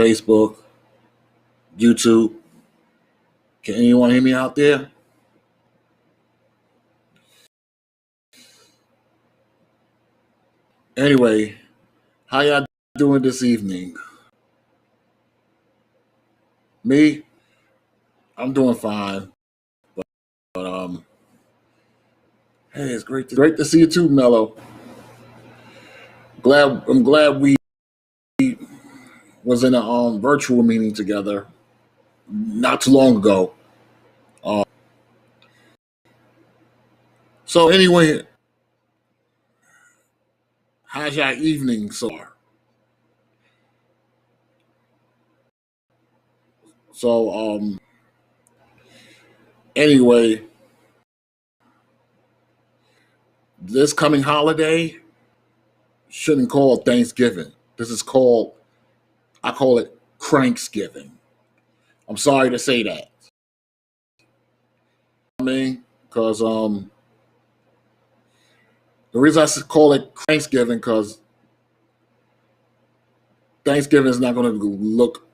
Facebook, YouTube. Can anyone hear me out there? Anyway, how y'all doing this evening? Me, I'm doing fine. But hey, it's great to see you too, Mello. I'm glad we was in a virtual meeting together not too long ago. Uh, so anyway, how's your evening so far? So anyway, this coming holiday shouldn't call it Thanksgiving. This is called I call it Cranksgiving. I'm sorry to say that. I mean, because the reason call it Thanksgiving because Thanksgiving is not going to look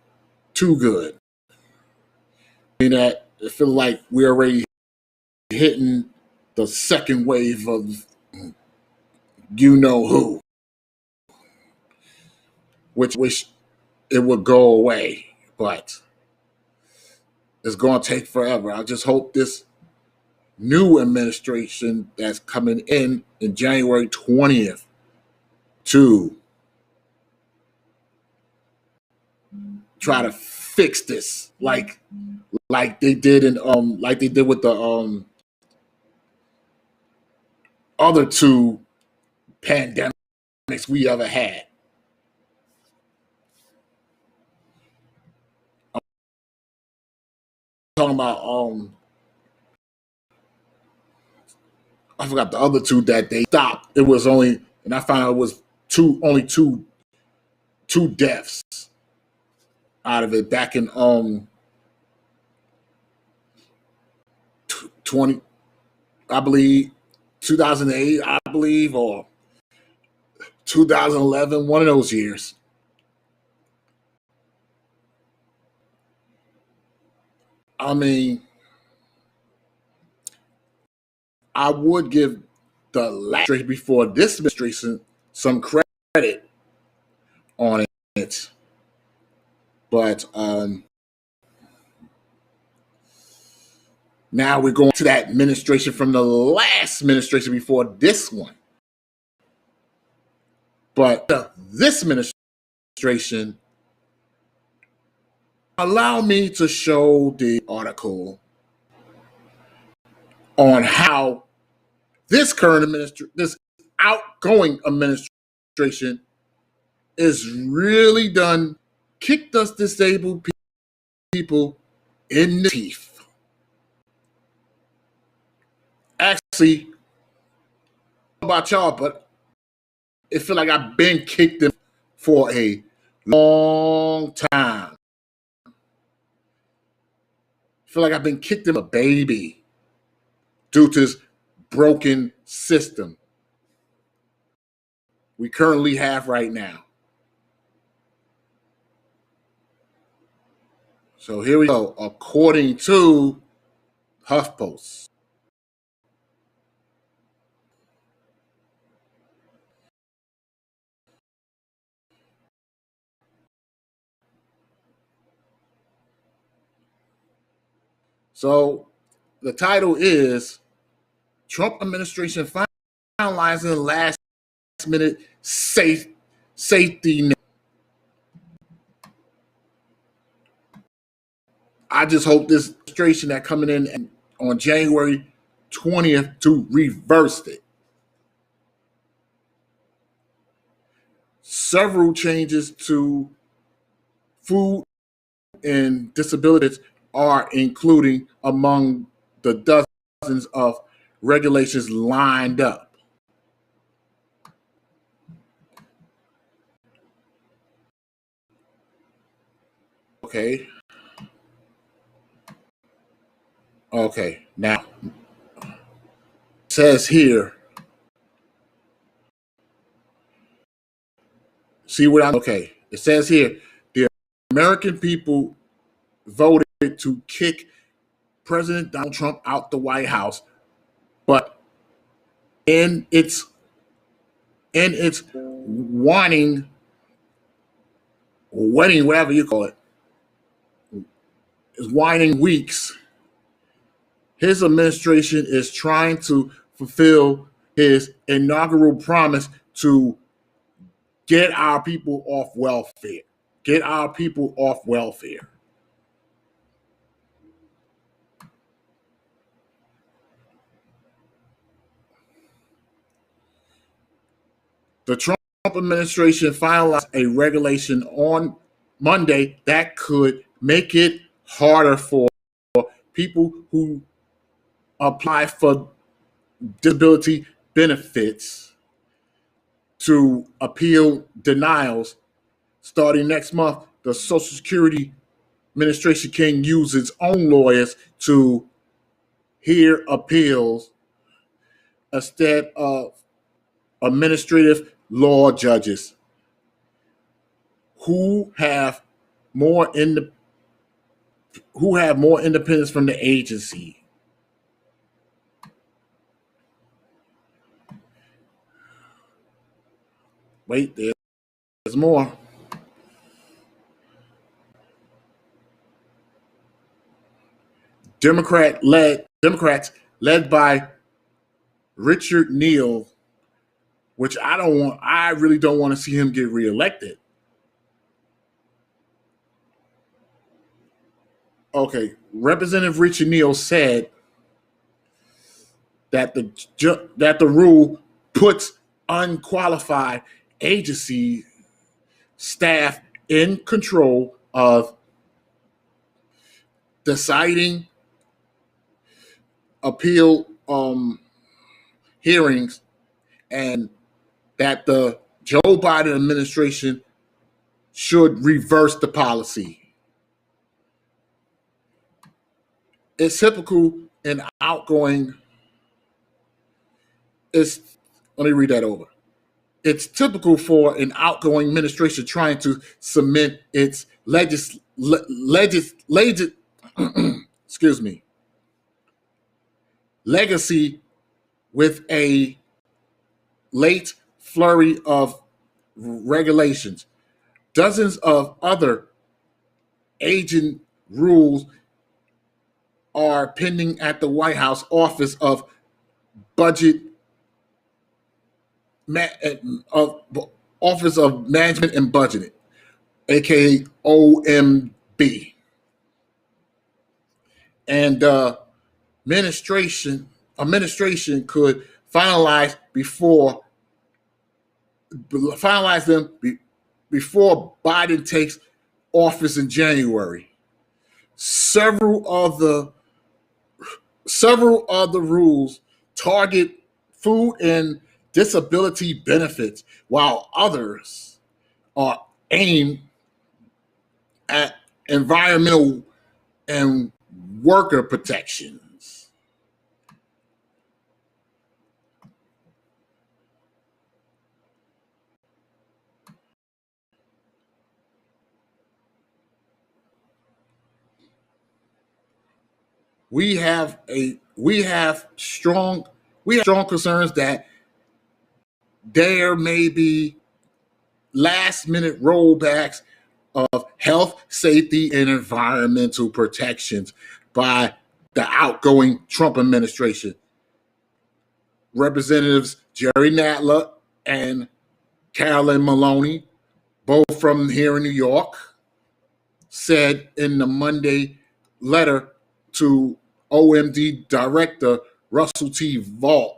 too good. I mean that it feels like we're already hitting the second wave of you know who, which wish it would go away, but it's going to take forever. I just hope this new administration that's coming in January 20th to try to fix this like they did in like they did with the other two pandemics we ever had. I'm talking about I forgot the other two that they stopped. It was only and I found out it was two deaths out of it back in 20 I believe 2008 I believe or 2011 one of those years. I mean, I would give the last administration before this administration some credit on it, but now we're going to that administration from the last administration before this one. But this administration, allow me to show the article on how this outgoing administration is really done kicked us disabled people in the teeth. Actually, I don't know about y'all, but it feel like I've been kicked in for a long time. I feel like I've been kicked in a baby due to this broken system we currently have right now. So here we go. According to HuffPost, so the title is Trump administration finalizing last minute safety net. I just hope this administration that coming in on January 20th to reverse it. Several changes to food and disabilities are including among the dozens of regulations lined up. Okay. Okay. Now, it says here, see what I'm okay. It says here the American people voted to kick President Donald Trump out the White House, but in its waning, wedding, whatever you call it, is waning weeks, his administration is trying to fulfill his inaugural promise to get our people off welfare. Get our people off welfare. The Trump administration finalized a regulation on Monday that could make it harder for people who apply for disability benefits to appeal denials. Starting next month, the Social Security Administration can use its own lawyers to hear appeals instead of administrative law judges who have more independence from the agency. Wait, there's more. Democrats led by Richard Neal, which I really don't want to see him get reelected. Okay, Representative Richard Neal said that the rule puts unqualified agency staff in control of deciding appeal hearings, and that the Joe Biden administration should reverse the policy. It's typical in outgoing. Let me read that over. It's typical for an outgoing administration trying to cement its excuse me, legacy with a late flurry of regulations. Dozens of other agent rules are pending at the White House Office of Budget Office of Management and Budgeting, aka OMB, and administration could finalize them before Biden takes office in January. Several of the rules target food and disability benefits, while others are aimed at environmental and worker protections. We have strong concerns that there may be last minute rollbacks of health, safety, and environmental protections by the outgoing Trump administration. Representatives Jerry Nadler and Carolyn Maloney, both from here in New York, said in the Monday letter to OMB Director Russell T. Vought,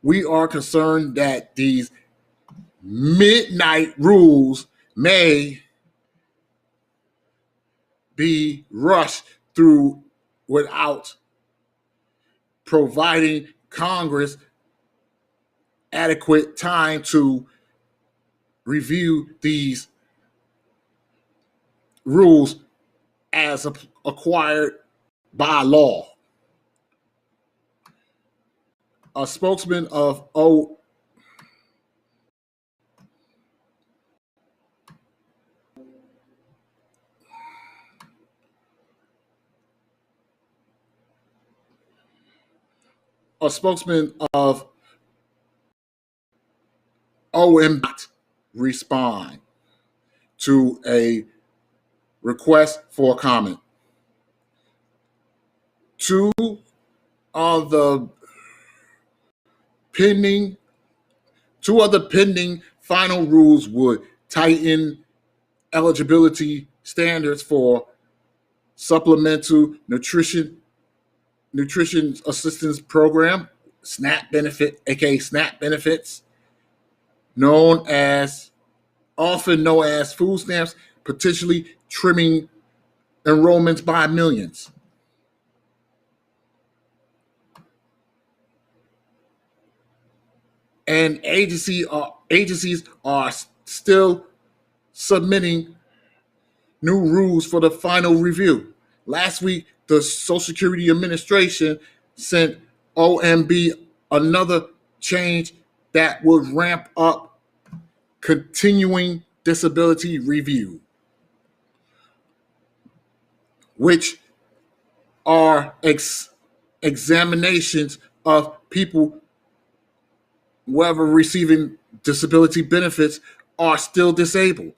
we are concerned that these midnight rules may be rushed through without providing Congress adequate time to review these rules as acquired by law. A spokesman of a spokesman of OM respond to a request for comment. Two of the pending two other pending final rules would tighten eligibility standards for supplemental nutrition assistance program, SNAP benefit, aka SNAP benefits, known as often known as food stamps, potentially trimming enrollments by millions. And agencies are still submitting new rules for the final review. Last week, the Social Security Administration sent OMB another change that would ramp up continuing disability review, which are examinations of people whether receiving disability benefits are still disabled.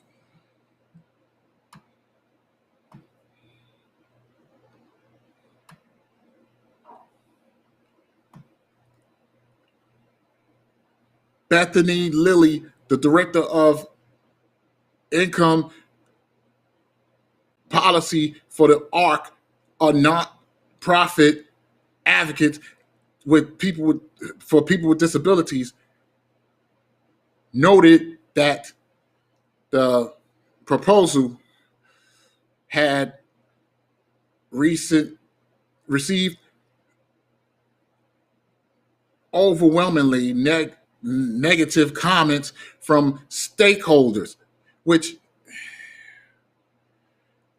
Bethany Lilly, the director of income policy for the ARC, a not-profit advocate for people with disabilities, noted that the proposal had received overwhelmingly negative comments from stakeholders, which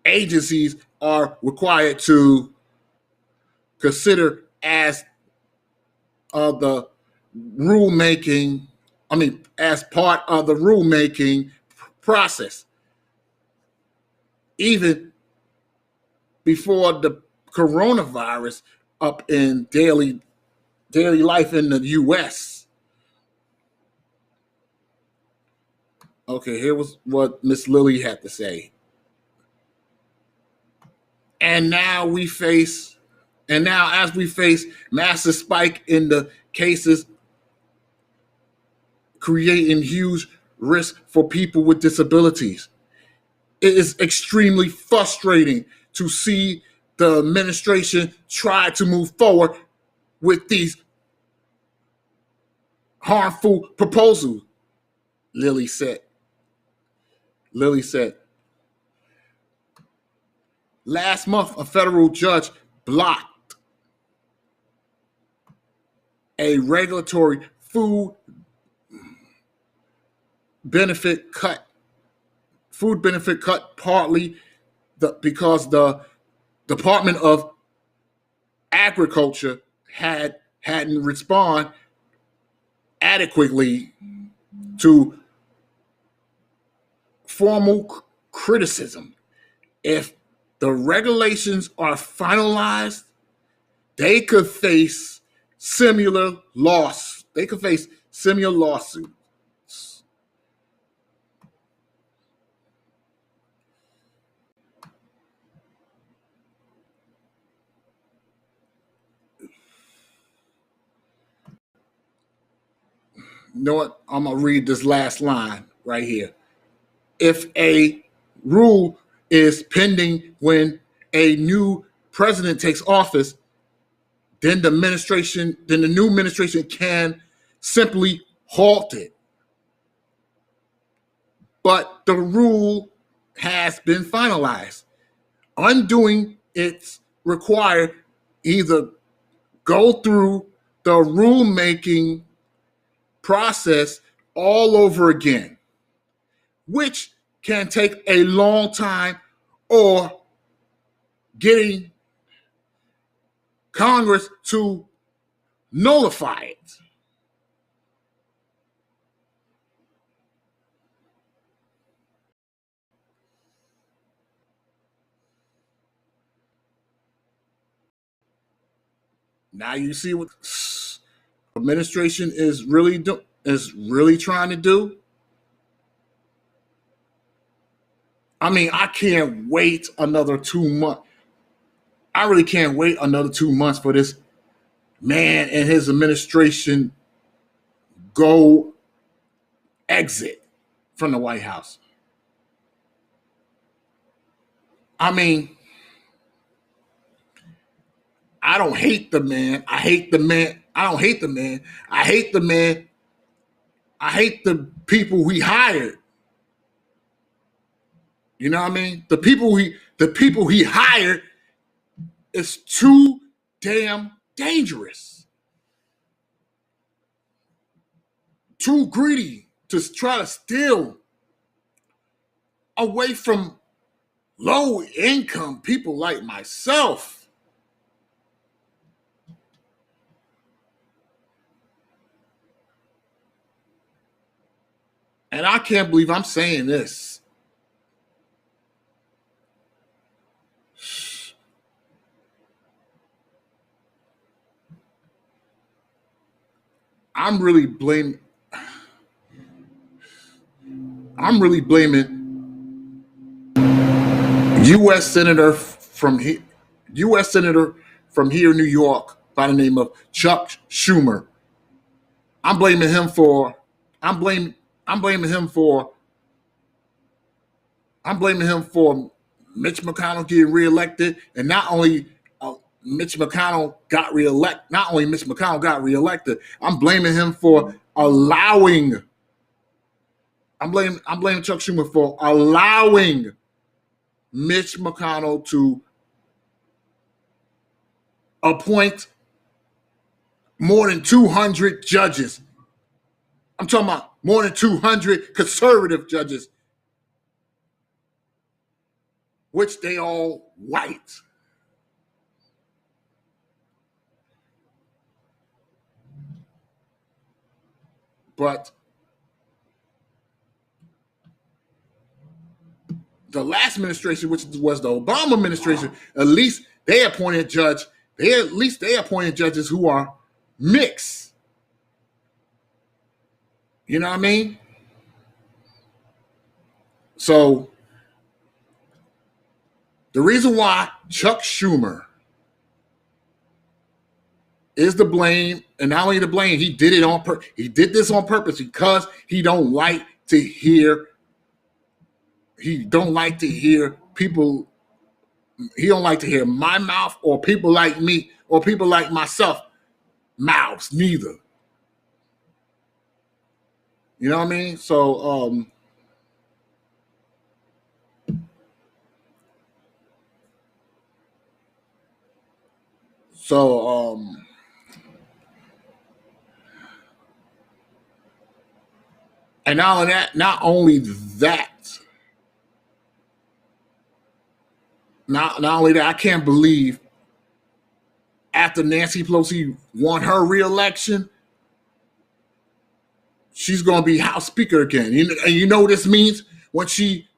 agencies are required to consider as the rulemaking, as part of the rulemaking process. Even before the coronavirus up in daily life in the US. Okay, here was what Miss Lilly had to say. And now as we face massive spike in the cases, creating huge risk for people with disabilities. It is extremely frustrating to see the administration try to move forward with these harmful proposals, Lilly said. Lilly said, last month, a federal judge blocked a regulatory food benefit cut partly because the Department of Agriculture hadn't responded adequately to formal criticism. If the regulations are finalized, they could face similar loss. They could face similar lawsuits. You know what? I'm gonna read this last line right here. If a rule is pending when a new president takes office, then the new administration can simply halt it. But the rule has been finalized. Undoing it's required either go through the rulemaking process all over again, which can take a long time, or getting Congress to nullify it. Now you see what administration is really trying to do. I mean, I can't wait another 2 months. I really can't wait another 2 months for this man and his administration go exit from the White House. I mean, I don't hate the man. I hate the man. I don't hate the man. I hate the man. I hate the people he hired. You know what I mean? The people he hired is too damn dangerous. Too greedy to try to steal away from low income people like myself. And I can't believe I'm saying this. I'm really blaming I'm really blaming U.S. Senator from here, U.S. Senator from here, New York, by the name of Chuck Schumer. I'm blaming him for. I'm blaming. I'm blaming him for. I'm blaming him for Mitch McConnell getting reelected, and not only Mitch McConnell got reelected. Not only Mitch McConnell got reelected. I'm blaming him for allowing. I'm blaming Chuck Schumer for allowing Mitch McConnell to appoint more than 200 judges. I'm talking about more than 200 conservative judges, which they all white. But the last administration, which was the Obama administration, at least they appointed judges who are mixed. You know what I mean? So the reason why Chuck Schumer is the blame, and not only the blame, he did it on purpose. He did this on purpose because he don't like to hear. He don't like to hear people. He don't like to hear my mouth or people like me or people like myself mouths. Neither. You know what I mean? So and not only that, I can't believe after Nancy Pelosi won her reelection, she's going to be House Speaker again. And you know what this means when she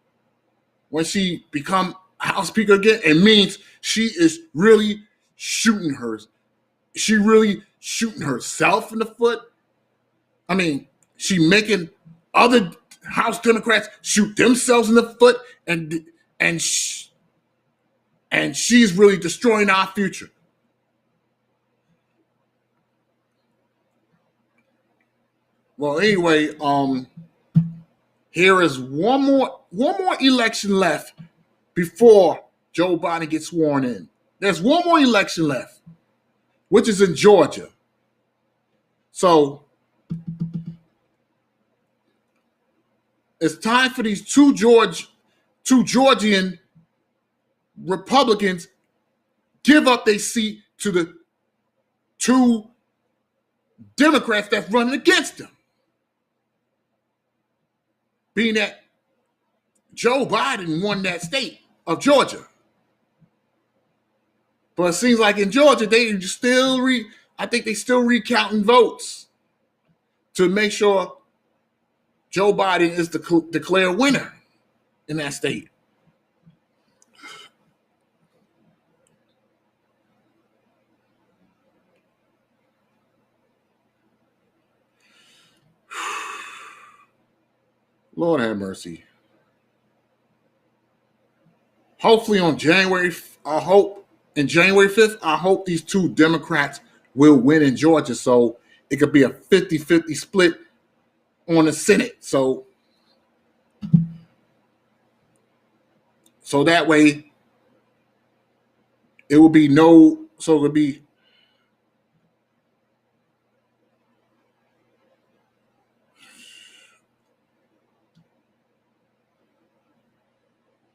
become House Speaker again? It means she is really shooting hers. She really shooting herself in the foot. I mean, she making other House Democrats shoot themselves in the foot, and she's really destroying our future. Well, anyway, here is one more election left before Joe Biden gets sworn in. There's one more election left, which is in Georgia. So it's time for these two Georgian Republicans give up their seat to the two Democrats that's running against them. Being that Joe Biden won that state of Georgia. But it seems like in Georgia, I think they still recounting votes to make sure Joe Biden is the declared winner in that state. Lord have mercy. Hopefully on January, I hope in January 5th, I hope these two Democrats will win in Georgia so it could be a 50-50 split on the Senate. So that way it will be so it would be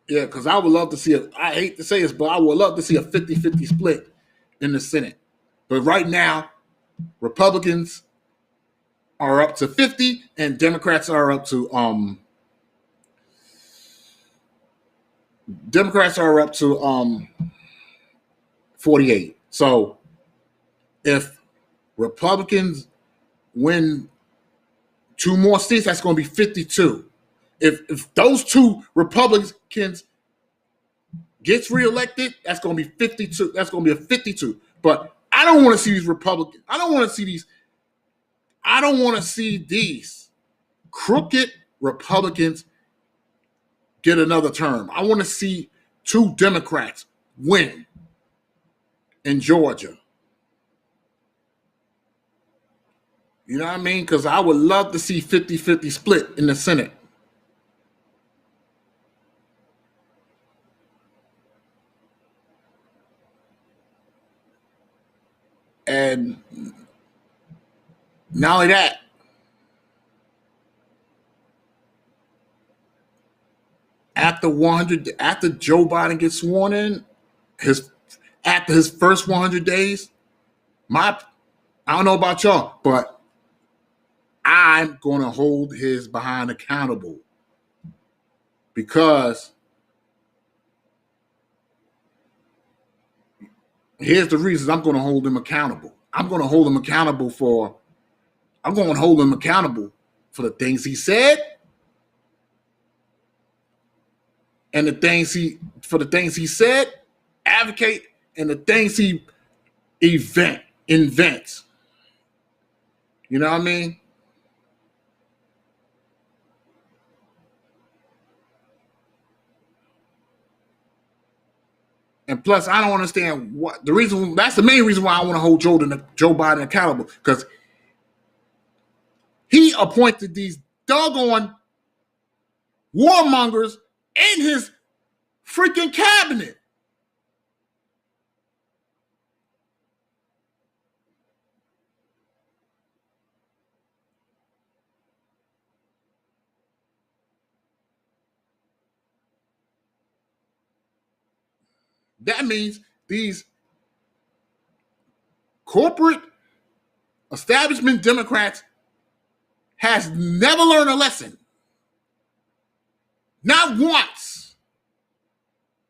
yeah, because I would love to see I hate to say this, but I would love to see a 50-50 split in the Senate. But right now, Republicans are up to 50 and Democrats are up to 48. So if Republicans win two more seats, that's going to be 52. If those two Republicans gets reelected, that's going to be 52. That's going to be a 52. But I don't want to see these Republicans. I don't want to see these crooked Republicans get another term. I want to see two Democrats win in Georgia. You know what I mean? Because I would love to see 50-50 split in the Senate. And not only that, after Joe Biden gets sworn in, after his first 100 days, I don't know about y'all, but I'm going to hold his behind accountable because here's the reasons I'm going to hold him accountable. I'm going to hold him accountable for the things he said and the things he said, advocate, and the things he invents. You know what I mean? And plus, I don't understand what the reason. That's the main reason why I want to hold Joe Biden accountable because he appointed these doggone warmongers in his freaking cabinet. That means these corporate establishment Democrats has never learned a lesson. Not once.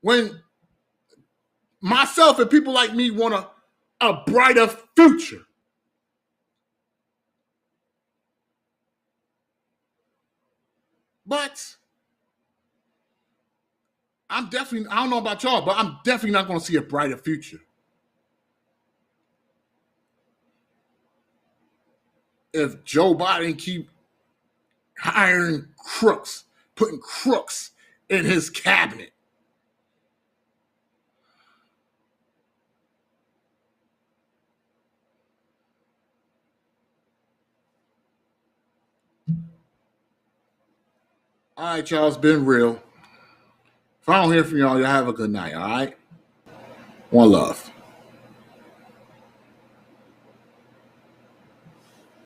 When myself and people like me want a brighter future. But I don't know about y'all, but I'm definitely not going to see a brighter future. If Joe Biden keep hiring crooks, putting crooks in his cabinet. All right, y'all, it's been real. If I don't hear from y'all have a good night, all right? One love.